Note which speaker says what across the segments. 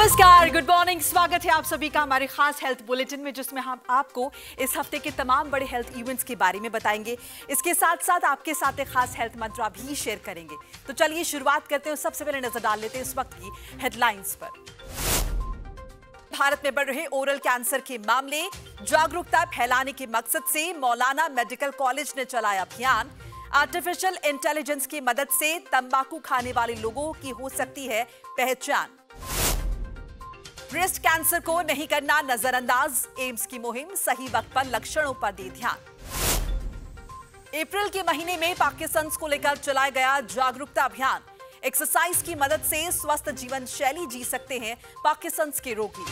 Speaker 1: नमस्कार, good morning. स्वागत है आप सभी का हमारे खास हेल्थ बुलेटिन में, जिसमें हम आपको इस हफ्ते के तमाम बड़े हेल्थ इवेंट्स के बारे में बताएंगे। इसके साथ साथ आपके साथ एक खास हेल्थ मंत्र भी शेयर करेंगे। तो चलिए शुरुआत करते हैं। सबसे पहले नजर डाल लेते हैं इस वक्त की हेडलाइंस पर। भारत में बढ़ रहे ओरल कैंसर के मामले, जागरूकता फैलाने के मकसद से मौलाना मेडिकल कॉलेज ने चलाया अभियान। आर्टिफिशियल इंटेलिजेंस की मदद से तंबाकू खाने वाले लोगों की हो सकती है पहचान। ब्रेस्ट कैंसर को नहीं करना नजरअंदाज, एम्स की मुहिम सही वक्त पर लक्षणों पर दे ध्यान। अप्रैल के महीने में पार्किंसंस को लेकर चलाया गया जागरूकता अभियान। एक्सरसाइज की मदद से स्वस्थ जीवन शैली जी सकते हैं पार्किंसंस के रोगी।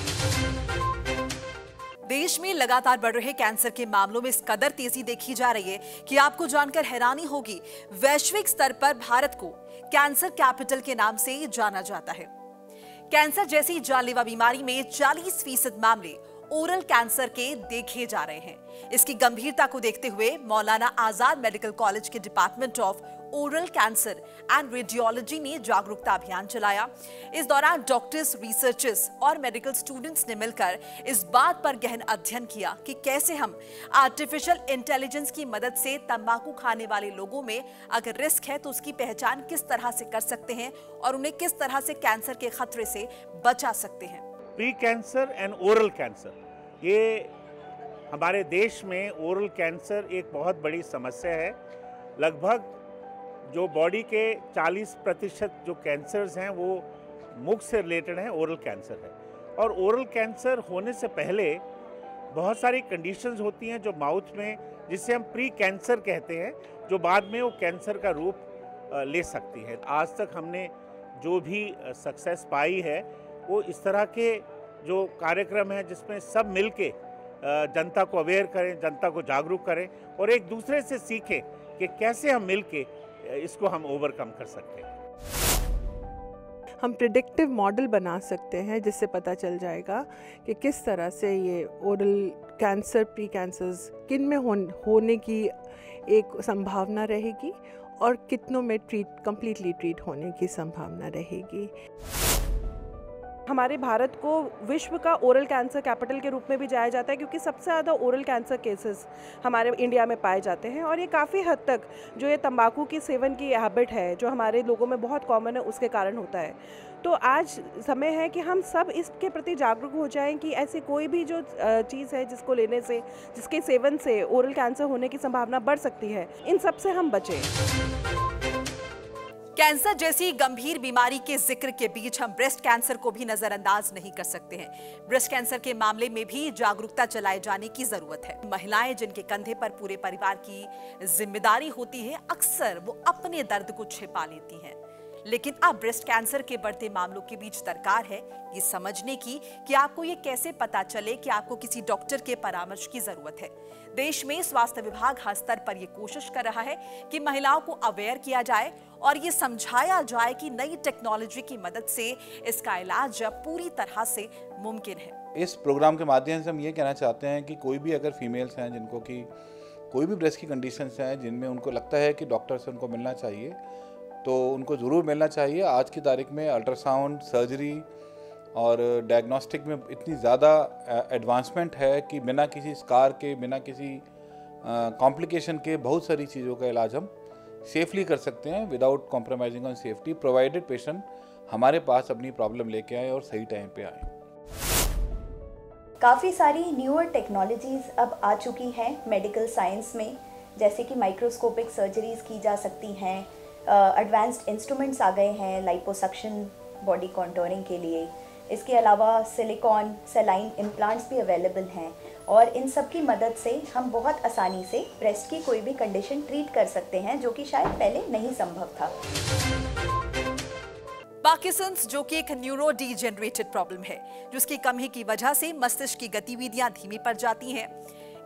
Speaker 1: देश में लगातार बढ़ रहे कैंसर के मामलों में इस कदर तेजी देखी जा रही है कि आपको जानकर हैरानी होगी। वैश्विक स्तर पर भारत को कैंसर कैपिटल के नाम से जाना जाता है। कैंसर जैसी जानलेवा बीमारी में 40% मामले ओरल कैंसर के देखे जा रहे हैं। इसकी गंभीरता को देखते हुए मौलाना आजाद मेडिकल कॉलेज के department of oral cancer and radiology ने जागरूकता अभियान चलाया। इस दौरान डॉक्टर्स, रिसर्चर्स और मेडिकल स्टूडेंट्स ने मिलकर इस बात पर गहन अध्ययन किया कि कैसे हम आर्टिफिशियल इंटेलिजेंस की मदद से तंबाकू खाने वाले लोगों में अगर रिस्क है तो उसकी पहचान किस तरह से कर सकते हैं और उन्हें किस तरह से कैंसर के खतरे से बचा सकते हैं।
Speaker 2: Pre cancer and oral cancer, ये हमारे देश में ओरल कैंसर एक बहुत बड़ी समस्या है। लगभग जो बॉडी के 40% जो कैंसर्स हैं वो मुख से रिलेटेड हैं, ओरल कैंसर है। और ओरल कैंसर होने से पहले बहुत सारी कंडीशंस होती हैं जो माउथ में, जिसे हम प्री कैंसर कहते हैं, जो बाद में वो कैंसर का रूप ले सकती है। आज तक हमने जो भी सक्सेस पाई है वो इस तरह के जो कार्यक्रम हैं जिसमें सब मिलके जनता को अवेयर करें, जनता को जागरूक करें और एक दूसरे से सीखें कि कैसे हम मिलके इसको हम ओवरकम कर सकते हैं।
Speaker 3: हम प्रिडिक्टिव मॉडल बना सकते हैं जिससे पता चल जाएगा कि किस तरह से ये ओरल कैंसर, प्री कैंसर्स किन में होने की एक संभावना रहेगी और कितनों में कंप्लीटली ट्रीट होने की संभावना रहेगी।
Speaker 4: हमारे भारत को विश्व का ओरल कैंसर कैपिटल के रूप में भी जाया जाता है, क्योंकि सबसे ज़्यादा ओरल कैंसर केसेस हमारे इंडिया में पाए जाते हैं। और ये काफ़ी हद तक जो ये तंबाकू की सेवन की हैबिट है जो हमारे लोगों में बहुत कॉमन है, उसके कारण होता है। तो आज समय है कि हम सब इसके प्रति जागरूक हो जाएं कि ऐसी कोई भी जो चीज़ है जिसको लेने से, जिसके सेवन से ओरल कैंसर होने की संभावना बढ़ सकती है, इन सब से हम बचें।
Speaker 1: कैंसर जैसी गंभीर बीमारी के जिक्र के बीच हम ब्रेस्ट कैंसर को भी नजरअंदाज नहीं कर सकते हैं। ब्रेस्ट कैंसर के मामले में भी जागरूकता चलाए जाने की जरूरत है। महिलाएं जिनके कंधे पर पूरे परिवार की जिम्मेदारी होती है, अक्सर वो अपने दर्द को छिपा लेती हैं। लेकिन अब ब्रेस्ट कैंसर के बढ़ते मामलों के बीच दरकार है ये समझने की कि आपको ये कैसे पता चले कि आपको किसी डॉक्टर के परामर्श की जरूरत है। देश में स्वास्थ्य विभाग हर स्तर पर यह कोशिश कर रहा है कि महिलाओं को अवेयर किया जाए और ये समझाया जाए कि नई टेक्नोलॉजी की मदद से इसका इलाज पूरी तरह से मुमकिन है।
Speaker 5: इस प्रोग्राम के माध्यम से हम ये कहना चाहते हैं कि कोई भी अगर फीमेल्स हैं जिनको कि कोई भी ब्रेस्ट की कंडीशंस हैं जिनमें उनको लगता है कि डॉक्टर से उनको मिलना चाहिए, तो उनको ज़रूर मिलना चाहिए। आज की तारीख में अल्ट्रासाउंड, सर्जरी और डायग्नोस्टिक में इतनी ज़्यादा एडवांसमेंट है कि बिना किसी स्कार के, बिना किसी कॉम्प्लिकेशन के बहुत सारी चीज़ों का इलाज हम सेफली कर सकते हैं without compromising on safety, provided patient हमारे पास अपनी प्रॉब्लम लेके आए और सही टाइम पे आए।
Speaker 6: काफ़ी सारी न्यूअर टेक्नोलॉजीज़ अब आ चुकी हैं मेडिकल साइंस में, जैसे कि माइक्रोस्कोपिक सर्जरीज़ की जा सकती हैं, एडवांस्ड इंस्ट्रूमेंट्स आ गए हैं लाइपोसक्शन बॉडी कॉन्टोरिंग के लिए। इसके अलावा सिलिकॉन, सेलाइन इम्प्लांट्स भी अवेलेबल हैं और इन सब की मदद से हम बहुत आसानी से ब्रेस्ट की कोई भी कंडीशन ट्रीट कर सकते हैं जो कि शायद पहले नहीं संभव था।
Speaker 1: पार्किंसंस जो कि एक न्यूरो डीजेनरेटेड प्रॉब्लम है, जिसकी कमी की वजह से मस्तिष्क की गतिविधियां धीमी पड़ जाती हैं।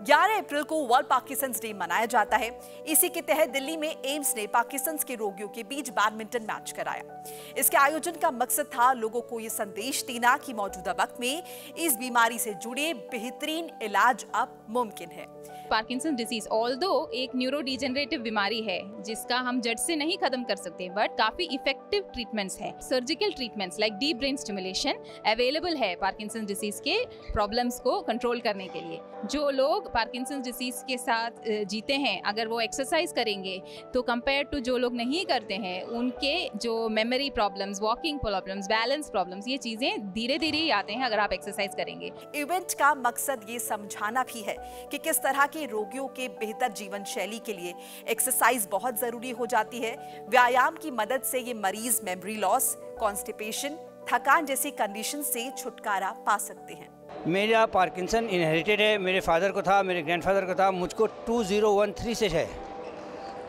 Speaker 1: 11 अप्रैल को वर्ल्ड पार्किंसंस डे मनाया जाता है। इसी के तहत दिल्ली में एम्स ने पार्किंसंस के रोगियों के बीच बैडमिंटन मैच कराया। इसके आयोजन का मकसद था लोगों को ये संदेश देना कि मौजूदा वक्त में इस बीमारी से जुड़े बेहतरीन इलाज अब मुमकिन है।
Speaker 7: पार्किंसन डिजीज ऑल्दो एक न्यूरो डिजेनरेटिव बीमारी है जिसका हम जड़ से नहीं खत्म कर सकते, बट काफी इफेक्टिव ट्रीटमेंट्स है। Surgical treatments like deep brain stimulation available है पार्किंसन डिजीज के प्रॉब्लम्स को कंट्रोल करने के लिए। जो लोग पार्किंसन डिजीज के साथ जीते हैं, अगर वो एक्सरसाइज करेंगे तो कंपेयर टू जो लोग नहीं करते हैं, उनके जो memory problems, walking problems, balance problems, ये चीजें धीरे धीरे ही आते हैं अगर आप एक्सरसाइज करेंगे।
Speaker 1: इवेंट का मकसद ये समझाना भी है कि किस तरह के रोगियों के बेहतर जीवन शैली के लिए एक्सरसाइज बहुत जरूरी हो जाती है। व्यायाम की मदद से ये मरीज मेमोरी लॉस, कॉन्स्टिपेशन, थकान जैसी कंडीशन से छुटकारा पा सकते हैं।
Speaker 8: मेरा पार्किंसन इनहेरिटेड है, मेरे फादर को था, मेरे ग्रैंडफादर को था, मुझको 2013 से है,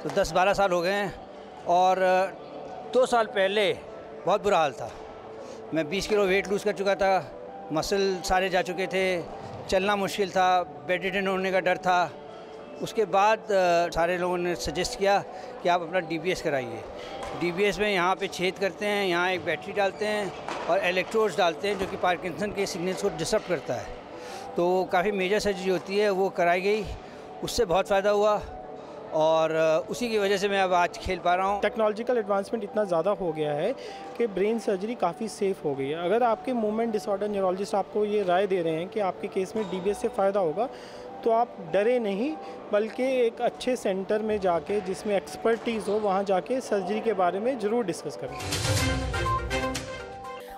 Speaker 8: तो 10-12 साल हो गए हैं। और 2 साल पहले बहुत बुरा हाल था, मैं 20 किलो वेट लूज़ कर चुका था, मसल सारे जा चुके थे, चलना मुश्किल था, बेड रिडन होने का डर था। उसके बाद सारे लोगों ने सजेस्ट किया कि आप अपना DBS कराइए। DBS में यहाँ पे छेद करते हैं, यहाँ एक बैटरी डालते हैं और इलेक्ट्रोड्स डालते हैं जो कि पार्किंसन के सिग्नल्स को डिसरप्ट करता है। तो काफ़ी मेजर सर्जरी होती है, वो कराई गई, उससे बहुत फ़ायदा हुआ और उसी की वजह से मैं अब आज खेल पा रहा हूँ।
Speaker 9: टेक्नोलॉजिकल एडवांसमेंट इतना ज़्यादा हो गया है कि ब्रेन सर्जरी काफ़ी सेफ़ हो गई है। अगर आपके मूवमेंट डिसऑर्डर न्यूरोलॉजिस्ट आपको ये राय दे रहे हैं कि आपके केस में DBS से फ़ायदा होगा, तो आप डरे नहीं, बल्कि एक अच्छे सेंटर में जाके जिसमें एक्सपर्टीज़ हो, वहाँ जाके सर्जरी के बारे में ज़रूर डिस्कस करें।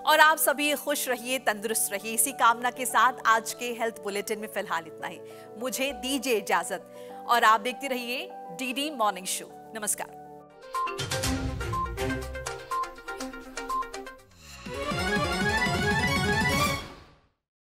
Speaker 1: और आप सभी खुश रहिए, तंदुरुस्त रहिए, इसी कामना के साथ आज के हेल्थ बुलेटिन में फिलहाल इतना ही। मुझे दीजिए इजाजत और आप देखते रहिए DD मॉर्निंग शो। नमस्कार।